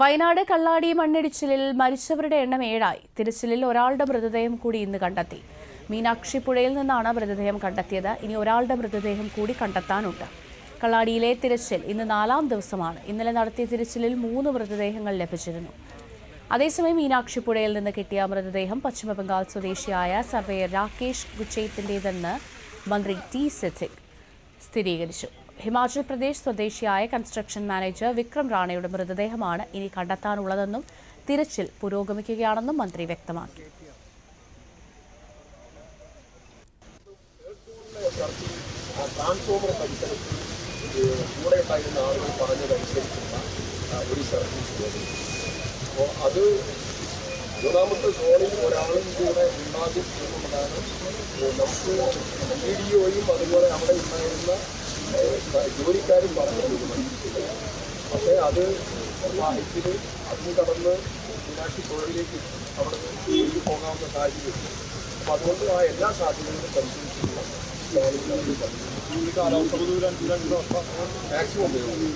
വയനാട് കള്ളാടി മണ്ണിടിച്ചിലിൽ മരിച്ചവരുടെ എണ്ണം 7 തിരച്ചിലിൽ ഒരാളുടെ മൃതദേഹം കൂടി ഇന്ന് കണ്ടെത്തി. മീനാക്ഷി പുഴയിൽ നിന്നാണ് മൃതദേഹം കണ്ടെത്തിയത്. ഇനി ഒരാളുടെ മൃതദേഹം കൂടി കണ്ടെത്താനുണ്ട്. കള്ളാടിയിലെ തിരച്ചിൽ ഇന്ന് 4ാം ദിവസമാണ്. ഇന്നലെ നടത്തിയ തിരച്ചിലിൽ 3 മൃതദേഹങ്ങൾ ലഭിച്ചിരുന്നു. അതേസമയം മീനാക്ഷി പുഴയിൽ നിന്ന് കിട്ടിയ മൃതദേഹം പശ്ചിമബംഗാൾ സ്വദേശിയായ സർവേയർ രാകേഷ് ഗുച്ചേത്തിൻ്റെതെന്ന് മന്ത്രി ടി സിദ്ദിഖ് സ്ഥിരീകരിച്ചു. ഹിമാചൽ പ്രദേശ് സ്വദേശിയായ കൺസ്ട്രക്ഷൻ മാനേജർ വിക്രം റാണയുടെ മൃതദേഹമാണ് ഇനി കണ്ടെത്താനുള്ളതെന്നും തിരച്ചിൽ പുരോഗമിക്കുകയാണെന്നും മന്ത്രി വ്യക്തമാക്കി. മൂന്നാമത്തെ സോണിൽ ഒരാളും കൂടെ ഉണ്ടാകും എന്നുള്ളതാണ് നമുക്ക് വീഡിയോയും അതുപോലെ അവിടെ ഉണ്ടായിരുന്ന ജോലിക്കാരും പറഞ്ഞിരുന്നത്. പക്ഷേ അത് ഇതിന് അതിന് കടന്ന് മീനാക്ഷി പുഴയിലേക്ക് അവിടെ നിന്ന് പോകാവുന്ന സാഹചര്യം. അപ്പം അതുകൊണ്ട് ആ എല്ലാ സാധ്യതകളും പരിശോധിച്ചിട്ടുള്ള മാക്സിമം ഉപയോഗം